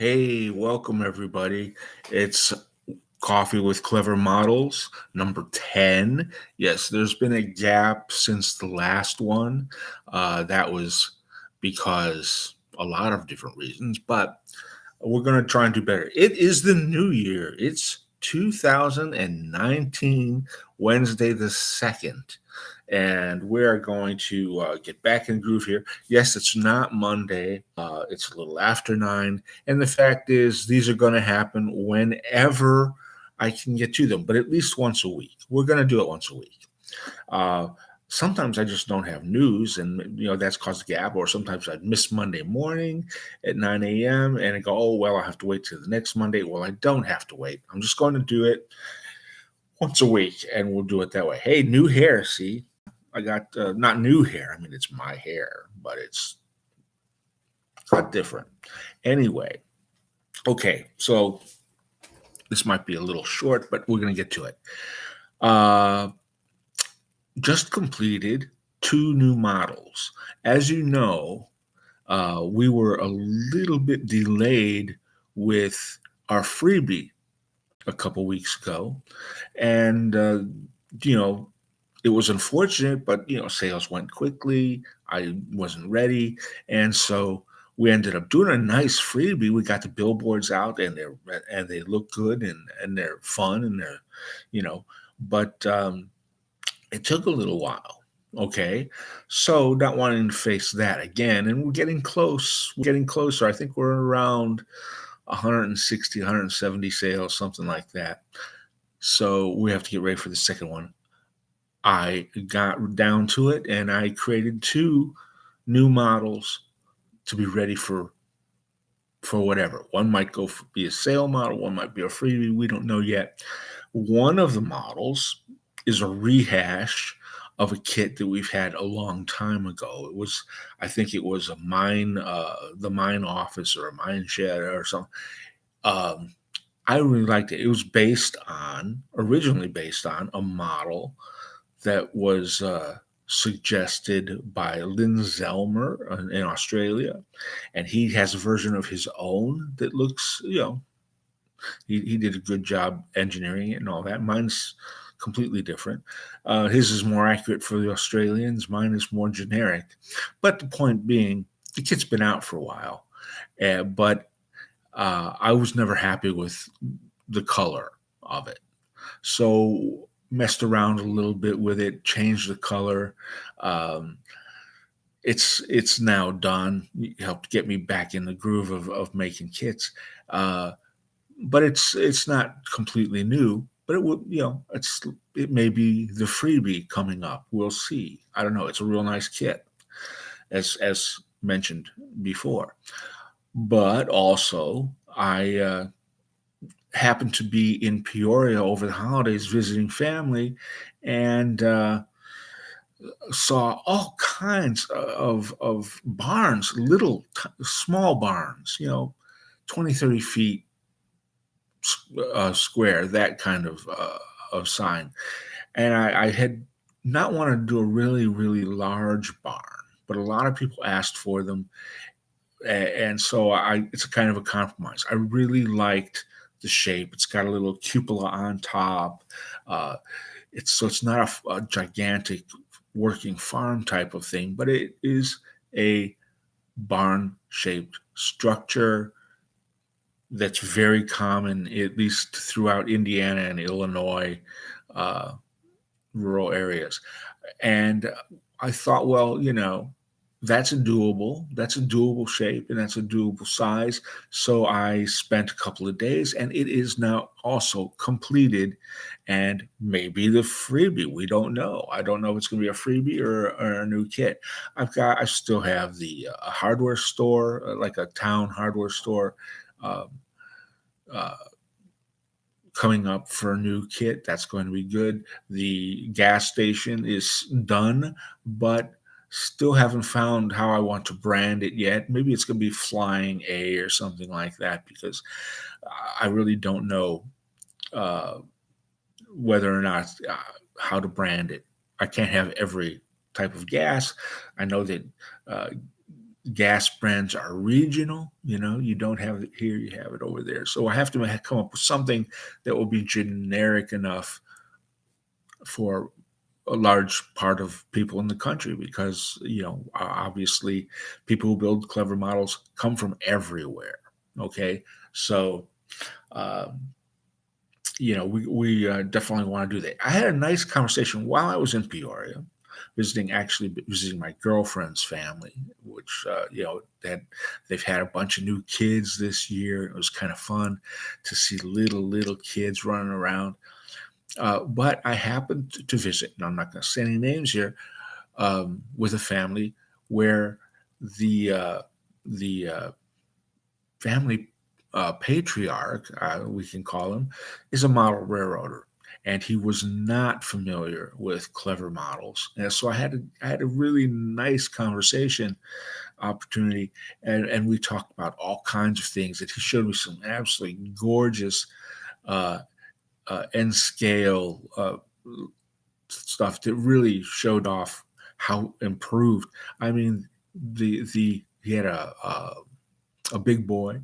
Hey, welcome everybody. It's Coffee with Clever Models, number 10. Yes, there's been a gap since the last one. That was because a lot of different reasons, but we're going to try and do better. It is the new year. It's 2019, Wednesday the 2nd. And we're going to get back in the groove here. Yes, it's not Monday. It's a little after 9. And the fact is, these are going to happen whenever I can get to them, but at least once a week. We're going to do it once a week. Uh, Sometimes I just don't have news, and that's caused a gap. Or sometimes I miss Monday morning at 9 a.m. and I go, oh well, I have to wait till the next Monday. Well, I don't have to wait. I'm just going to do it once a week, and we'll do it that way. Hey, new hair. See, I got not new hair. I mean, it's my hair, but it's cut different. Anyway, okay, so this might be a little short, but we're going to get to it. Uh, just completed two new models. As you know, we were a little bit delayed with our freebie a couple weeks ago, and you know it was unfortunate, but sales went quickly. I wasn't ready, and so we ended up doing a nice freebie. We got the billboards out, and they look good, and they're fun, and they're you know, but it took a little while. Okay. So not wanting to face that again. And we're getting close. We're getting closer. I think we're around 160, 170 sales, something like that. So we have to get ready for the second one. I got down to it and I created two new models to be ready for whatever. One might be a sale model, one might be a freebie. We don't know yet. One of the models is a rehash of a kit that we've had a long time ago. I think it was the mine office or a mine shed or something. Um, I really liked it. It was originally based on a model that was suggested by Lynn Zelmer in Australia, and he has a version of his own that looks, he did a good job engineering it and all that. Mine's completely different. His is more accurate for the Australians. Mine is more generic. But the point being, the kit's been out for a while, but I was never happy with the color of it. So messed around a little bit with it, changed the color. Um, it's now done. It helped get me back in the groove of making kits. But it's not completely new. But it would, it may be the freebie coming up. We'll see. I don't know. It's a real nice kit, as mentioned before. But also, I happened to be in Peoria over the holidays visiting family, and saw all kinds of barns, small barns, 20, 30 feet square, that kind of sign. And I had not wanted to do a really, really large barn, but a lot of people asked for them. And so it's a kind of a compromise. I really liked the shape. It's got a little cupola on top. It's not a gigantic working farm type of thing, but it is a barn shaped structure that's very common, at least throughout Indiana and Illinois, uh, rural areas. And I thought, well, that's a doable shape and that's a doable size. So I spent a couple of days and it is now also completed, and maybe the freebie. We don't know. I don't know if it's going to be a freebie or a new kit. I still have the hardware store, like a town hardware store, um, uh, coming up for a new kit. That's going to be good. The gas station is done, but still haven't found how I want to brand it yet. Maybe it's going to be Flying A or something like that, because I really don't know uh, whether or not how to brand it. I can't have every type of gas. I know that uh, gas brands are regional. You don't have it here, you have it over there. So I have to come up with something that will be generic enough for a large part of people in the country, because obviously people who build clever models come from everywhere. Okay, so um, we definitely want to do that. I had a nice conversation while I was in Peoria, visiting my girlfriend's family, which they've had a bunch of new kids this year. It was kind of fun to see little kids running around. But I happened to visit, and I'm not going to say any names here, with a family where the family patriarch, we can call him, is a model railroader, and he was not familiar with clever models. And so I had a really nice conversation opportunity, and we talked about all kinds of things. That he showed me some absolutely gorgeous uh, N scale stuff that really showed off how improved. I mean, the he had a big boy,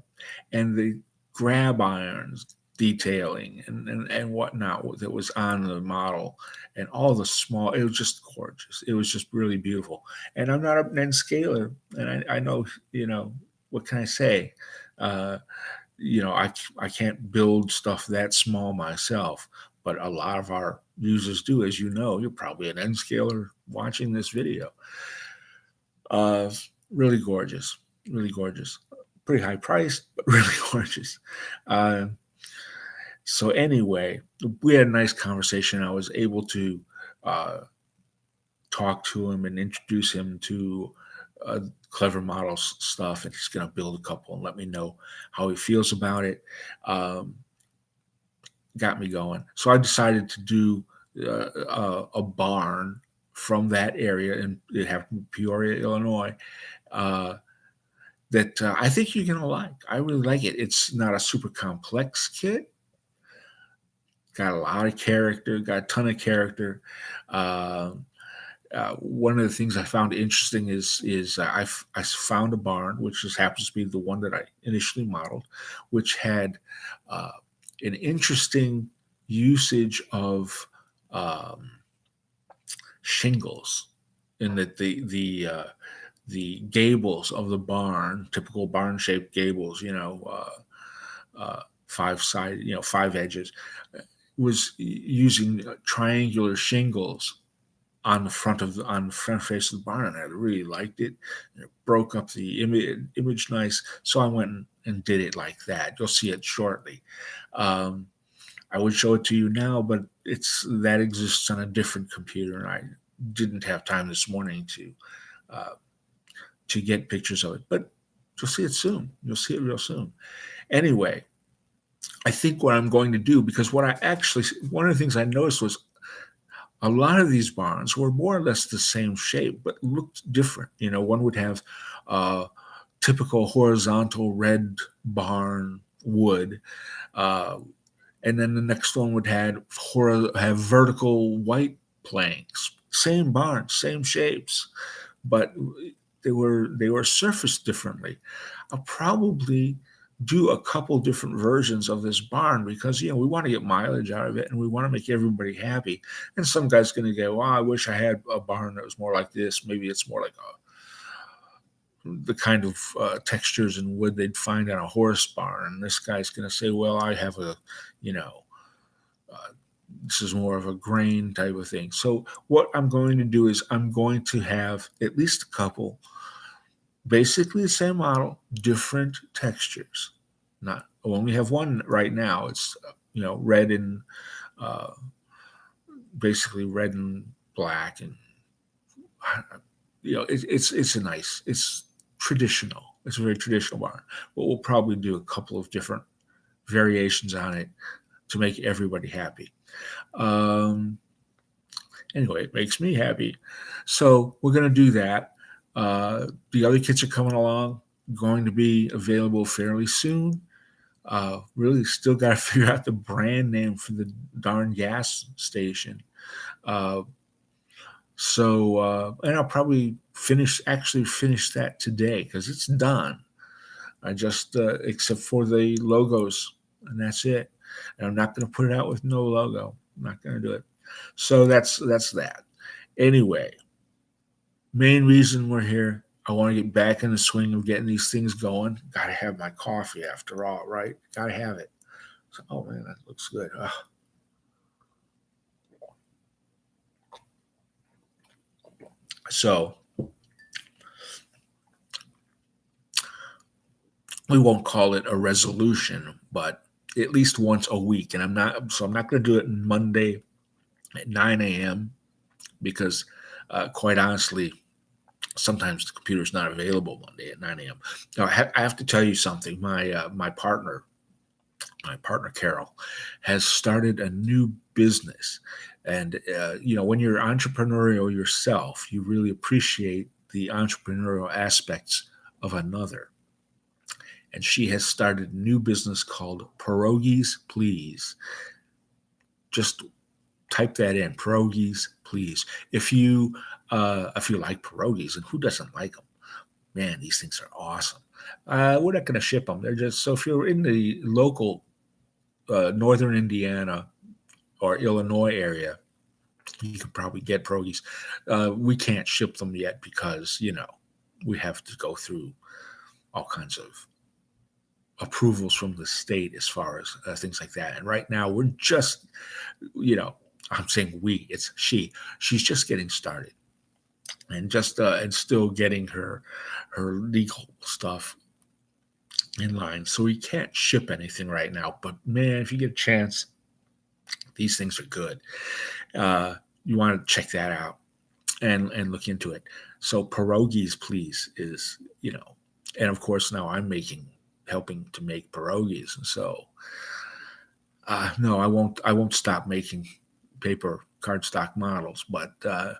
and the grab irons detailing and whatnot that was on the model, and all the small. It was just gorgeous. It was just really beautiful. And I'm not an N scaler, and I know, what can I say? Uh, I can't build stuff that small myself, but a lot of our users do. As you know, you're probably an N scaler watching this video. Uh, Really gorgeous, really gorgeous. Pretty high priced, but really gorgeous. Uh, so anyway, we had a nice conversation. I was able to uh, talk to him and introduce him to clever models stuff, and he's going to build a couple and let me know how he feels about it. Um, got me going. So I decided to do a barn from that area, and it happened in Peoria, Illinois. Uh, that I think you're gonna like. I really like it. It's not a super complex kit. Got a lot of character. Got a ton of character. Uh, One of the things I found interesting is I found a barn, which just happens to be the one that I initially modeled, which had uh, an interesting usage of um, shingles, in that the gables of the barn, typical barn shaped gables, five edges, was using triangular shingles on the front face of the barn, and I really liked it. And it broke up the image nice, so I went and did it like that. You'll see it shortly. Um, I would show it to you now, but that exists on a different computer, and I didn't have time this morning uh, to get pictures of it. But you'll see it soon. You'll see it real soon. Anyway, I think what I'm going to do, because one of the things I noticed was a lot of these barns were more or less the same shape, but looked different. One would have typical horizontal red barn wood, uh, and then the next one would have vertical white planks. Same barn, same shapes, but they were surfaced differently. I'll probably do a couple different versions of this barn, because we want to get mileage out of it, and we want to make everybody happy. And some guy's going to go, "Well, I wish I had a barn that was more like this. Maybe it's more like the kind of textures and wood they'd find on a horse barn." And this guy's going to say, "Well, I have you know, uh, this is more of a grain type of thing." So what I'm going to do is I'm going to have at least a couple, basically the same model, different textures. Not I only have one right now. It's red and uh, basically red and black, and it's traditional. It's a very traditional barn, but we'll probably do a couple of different variations on it to make everybody happy. Um, Anyway, it makes me happy. So we're going to do that. The other kits are coming along, going to be available fairly soon. Really still got to figure out the brand name for the darn gas station. Uh, So, and I'll probably actually finish that today because it's done. I just, except for the logos, and that's it. And I'm not going to put it out with no logo. I'm not going to do it. So that's that. Anyway, main reason we're here. I want to get back in the swing of getting these things going. Got to have my coffee after all, right? Got to have it. So, oh man, that looks good. Ugh. So we won't call it a resolution, but at least once a week. And I'm not going to do it Monday at 9 a.m. because, quite honestly, sometimes the computer's not available Monday at 9 a.m. Now, I have to tell you something. My partner Carol, has started a new business, and when you're entrepreneurial yourself, you really appreciate the entrepreneurial aspects of another. And she has started a new business called Pierogies Please. Just type that in, Pierogies Please. If you like pierogies, and who doesn't like them? Man, these things are awesome. We're not going to ship them. They're just so if you're in the local northern Indiana or Illinois area, you could probably get pierogies. We can't ship them yet because we have to go through all kinds of approvals from the state as far as things like that. And right now, we're just, I'm saying we, it's she. She's just getting started, and just and still getting her legal stuff in line. So we can't ship anything right now. But man, if you get a chance, these things are good. You want to check that out and look into it. So pierogies, please, is and of course now I'm helping to make pierogies, and so no, I won't stop making paper cardstock models, but I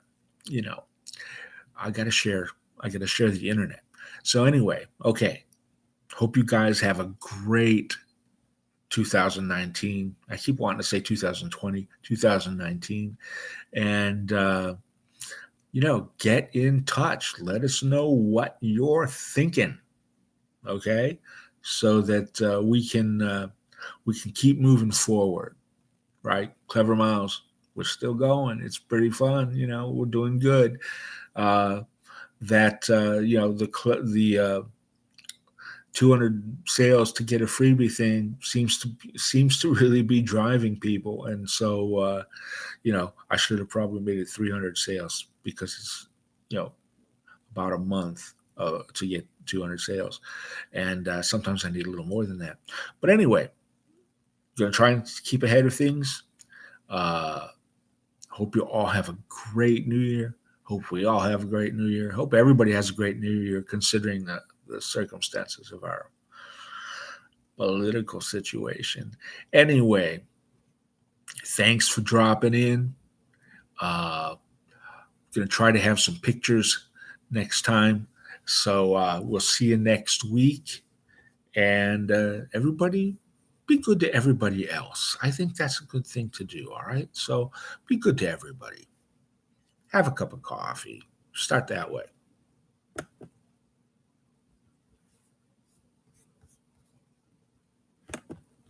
got to share. I got to share the internet. So anyway, okay. Hope you guys have a great 2019. I keep wanting to say 2020, 2019. And, get in touch. Let us know what you're thinking. Okay. So that we can keep moving forward. Right. Clever Miles. We're still going. It's pretty fun. We're doing good. The 200 sales to get a freebie thing seems to really be driving people, and so I should have probably made it 300 sales because it's about a month to get 200 sales, and sometimes I need a little more than that. But anyway, gonna try and keep ahead of things. Hope you all have a great New Year. Hope we all have a great New Year. Hope everybody has a great New Year, considering the circumstances of our political situation. Anyway, thanks for dropping in. Going to try to have some pictures next time. So we'll see you next week. And everybody, be good to everybody else. I think that's a good thing to do. All right. So be good to everybody. Have a cup of coffee. Start that way.